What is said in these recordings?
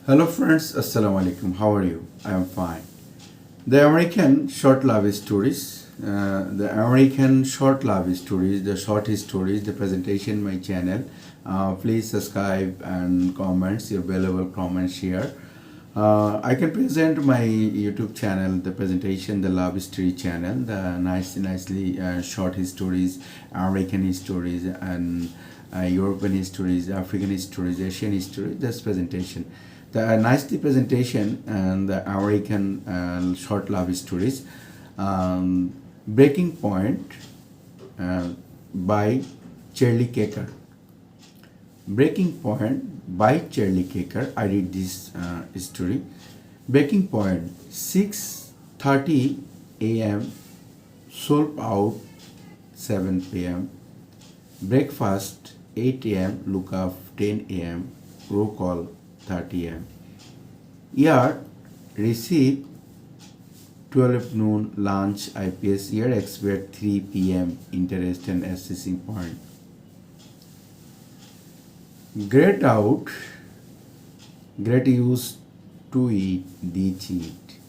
Hello friends, Assalamu alaikum. How are you? I am fine. The American short love stories, the short stories, the presentation my channel. Please subscribe and comments your valuable comments here. I can present my YouTube channel, the presentation, the love story channel, the nicely short stories, American stories, and European stories, African stories, Asian stories. This presentation, the nicely presentation and the American short love stories. Breaking Point uh, by Charlie Caker. Breaking Point by Charlie Caker. I read this story. Breaking Point, 6:30 a.m. Sold out 7 p.m. Breakfast 8 a.m. Look up 10 a.m. Roll call 30 a.m. Yard receive 12 noon lunch IPS year expect 3 p.m. interest and assessing point. Great out, great use to eat the cheat.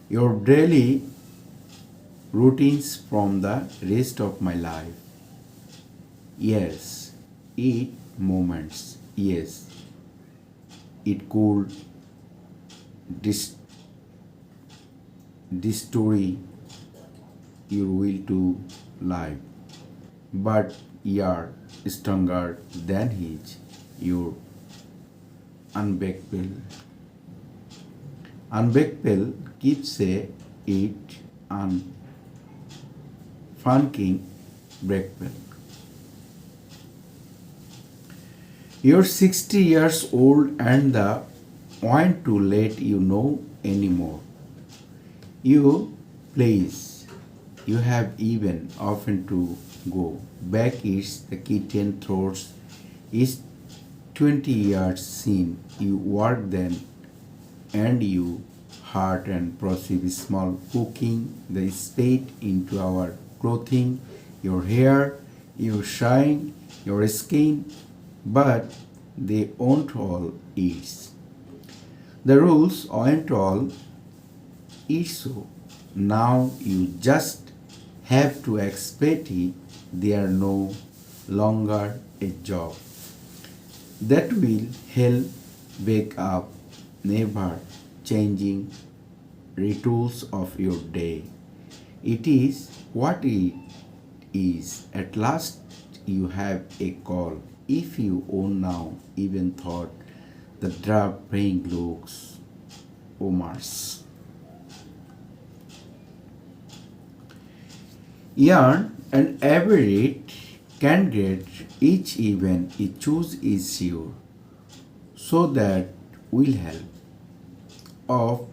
Your daily routines from the rest of my life. Yes, eat moments. Yes, it could dis- story your will to life, but you're stronger than his. Your unbaked pill. Unbaked pill keeps it on funking break pill. You're 60 years old and the want to let you know anymore. You please, you have even often to go back is the kitten throats is 20 years seen you work then and you heart and proceed small cooking the spade into our clothing, your hair, your shine, your skin, but they aren't all eats. The rules aren't all eats so. Now you just have to expect it. They are no longer a job. That will help wake up never changing rituals of your day. It is what it is. At last you have a call. If you own now even thought the draft praying looks Omar's. Yarn and average candidate each event it choose is sure, so that will help. Of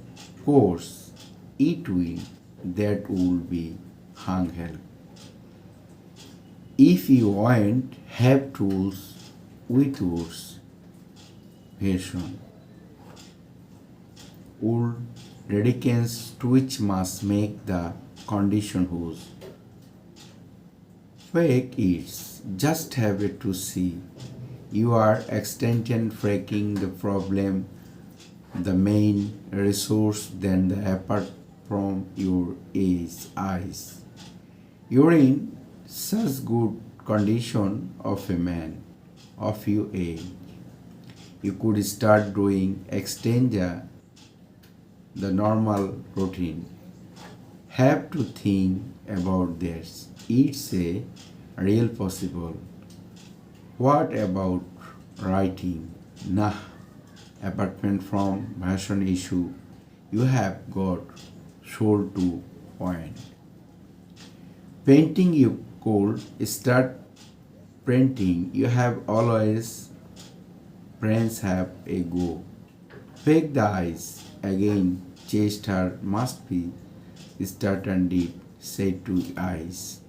course, it will that will be hung help. If you want have tools with yours version would radicants which must make the condition whose fake is just have it to see. You are extension freaking the problem the main resource then the apart from your eyes. You're in such good condition of a man of your age. You could start doing extender the normal routine. Have to think about this. It's a real possible. What about writing? Nah, apartment from version issue. You have got sold to point. Painting you could start printing. You have always friends have a go. Fake the eyes. Again, chased her must be start and did said to eyes.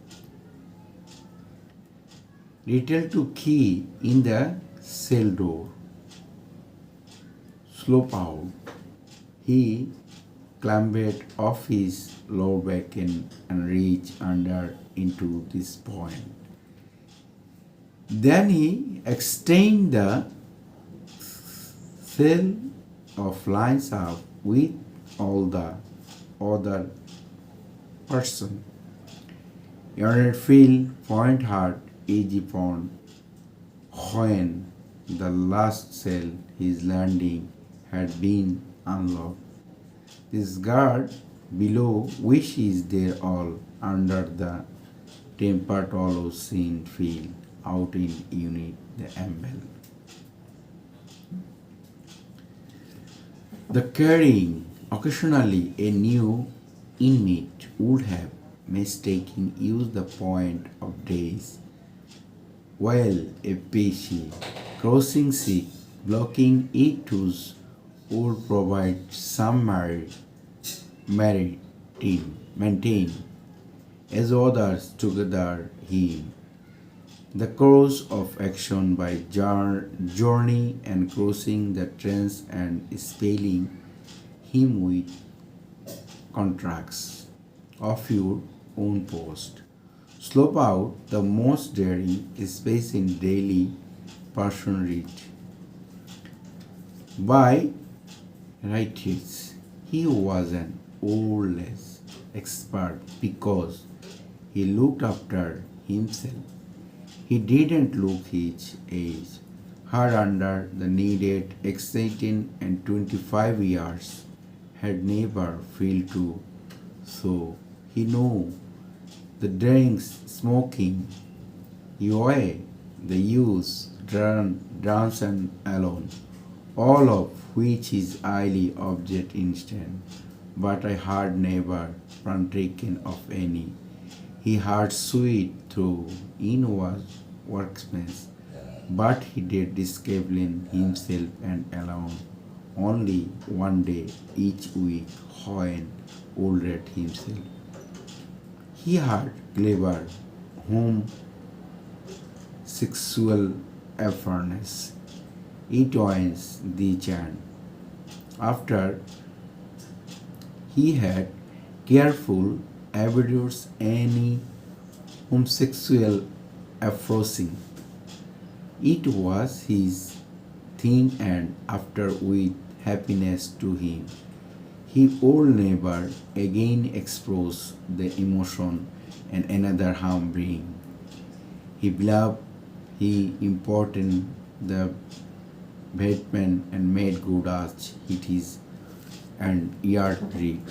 Detail to key in the cell door. Slope out. He clambered off his lower back and reached under into this point. Then he extended the cell of lines up with all the other person. Your field point hard easy pond when the last cell his landing had been unlocked. This guard below which is there all under the tempered hollow scene field out in unit the amble. The carrying occasionally a new inmate would have mistaken used the point of days, while a pesci crossing sick blocking it would provide some maintain as others together him. The course of action by journey and crossing the trance and spelling him with contracts of your own post. Slope out the most daring space in daily person read. By rights, he was an old less expert because he looked after himself. He didn't look his age. Her under the needed 18 and 25 years had never failed to, so he knew the drinks, smoking, away, the use, dance and alone, all of which is highly object instant. But I had never partaken of any. He had sweet through in was workspace, but he did discipline himself and alone only one day each week when older himself. He had clever home sexual awareness. It was the chant. After he had careful avoided any homosexual approaching. It was his thing and after with happiness to him. He would never again expose the emotion and another harm bring. He believed he important the Batman and made good as it is and yard read.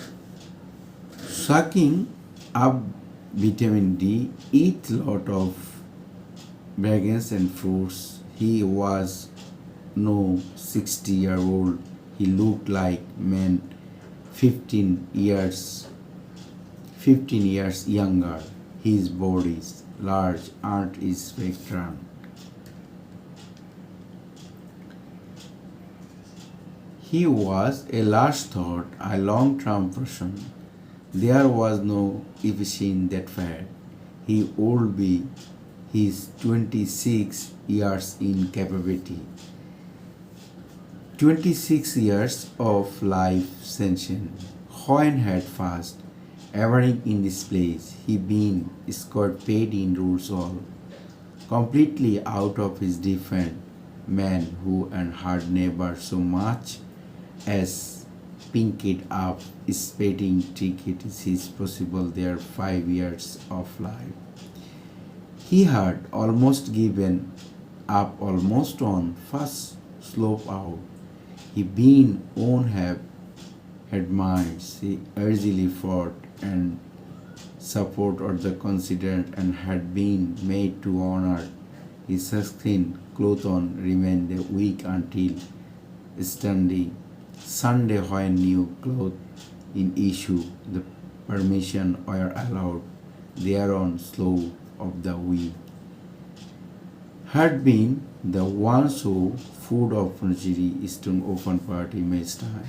Sucking up vitamin D, eat lot of vegans and fruits. He was no 60-year-old. He looked like man 15 years younger. His body is large and is spectrum. He was a last thought, a long-term person. There was no efficient that fat. He would be his 26 years in capability. 26 years of life sensation. When had fast, everything in this place, he been scored paid in rules all, completely out of his defense, man who and had never so much as pinked up speeding ticket is his possible their 5 years of life. He had almost given up almost on first slope out. He been on have had minds, he earnestly fought and support or the considered and had been made to honor his skin cloth on remained weak until standing Sunday when new clothes in issue, the permission were allowed thereon slow of the week. Had been the one so food of furniture Eastern open party made time.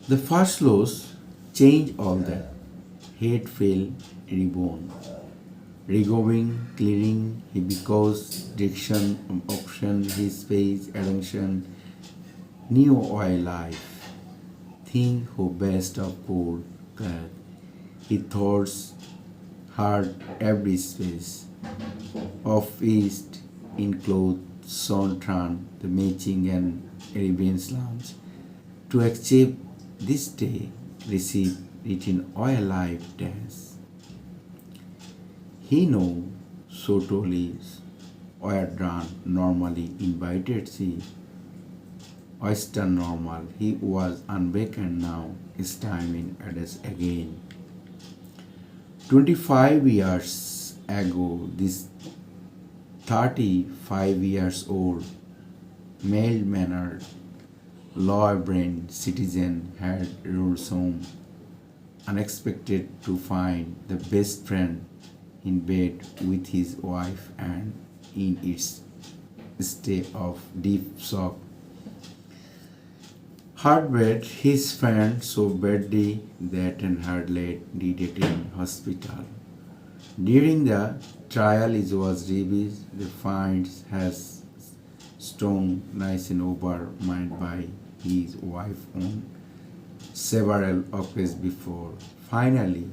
The first loss changed all that. Head fell reborn. Regoving, clearing, he because diction, option, his face, attention, new oil life. Think who best of poor God. He thoughts hard every space of east in cloth Sontran, the matching and Arabian lounge. To achieve this day, receive written oil life dance. He know Sotoli Oyadran normally invited she oyster normal. He was unbroken now, his time in Addis again. 25 years ago, this 35 years old, mild mannered, law brained citizen had ruled home, unexpected to find the best friend in bed with his wife and in its state of deep shock. Heartbreak his friend so badly that and had laid needed in hospital. During the trial it was revealed the finds has stone nice and overmined by his wife on several occasions before. Finally,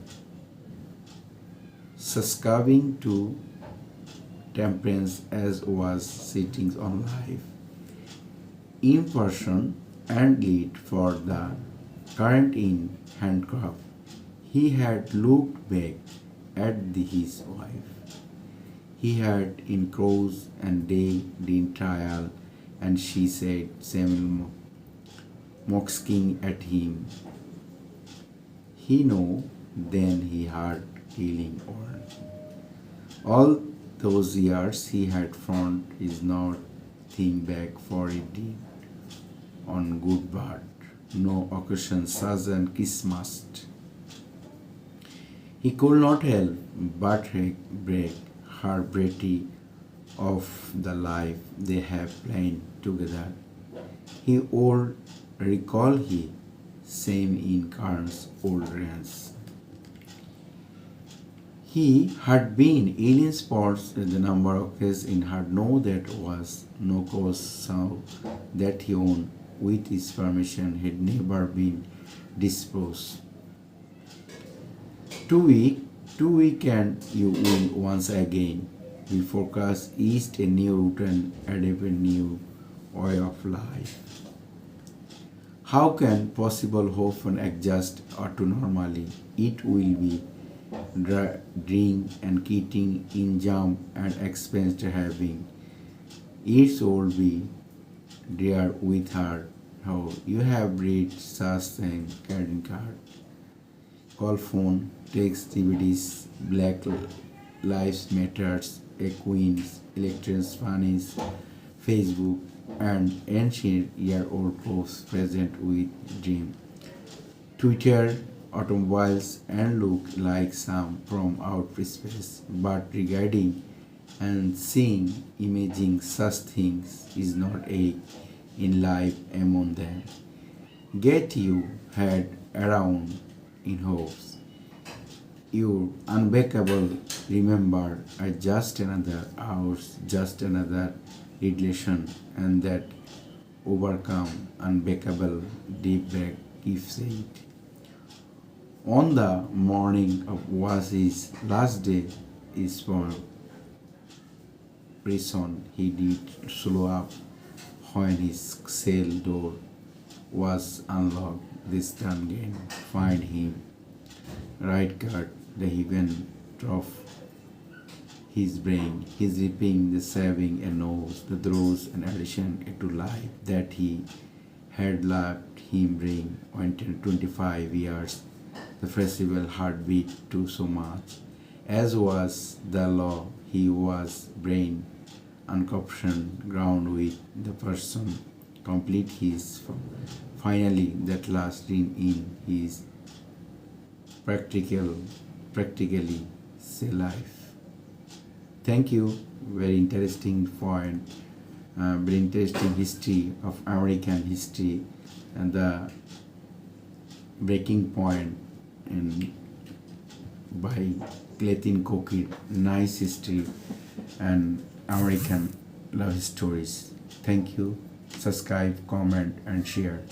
succumbing to temperance as was sitting on life, in person and lead for the current in handcuff, he had looked back at his wife. He had in cross and day in trial, and she said, Samuel mocking at him. He know then he had healing on. All those years he had found is not think back for it did on good bad, no occasion such and kiss must. He could not help but break her beauty of the life they have planned together. He would recall he same in Karn's old ranch. He had been alien sports the number of his in had no that was no cause so that he owned with his permission had never been disposed. 2 week, 2 week and you will once again. We forecast east a new routine and a new way of life. How can possible hope and adjust or to normally? It will be drink and eating in jump and expense having. It will be dear with her. How you have read such and credit card. Call phone, text DVDs, Black Lives Matters, a Queen's, Electronic Spanish, Facebook, and ancient year-old posts present with dream. Twitter, automobiles, and look like some from outer space, but regarding and seeing, imaging such things is not a in life among them. Get your head around in hopes. Your unbreakable remember are just another hours, just another relation, and that overcome unbreakable deep break if said. On the morning of was his last day is for reason he did slow up when his cell door was unlocked. This time again find him right guard the heaven of his brain. He's ripping the saving and knows the throws and addition to life that he had left him bring 25 years. The festival heartbeat to so much. As was the law, he was brain uncorruption ground with the person complete his finally that last in his practically say life. Thank you. Very interesting point, very interesting history of American history and the breaking point in by Clayton Cokie. Nice history and American love stories. Thank you. Subscribe, comment, and share.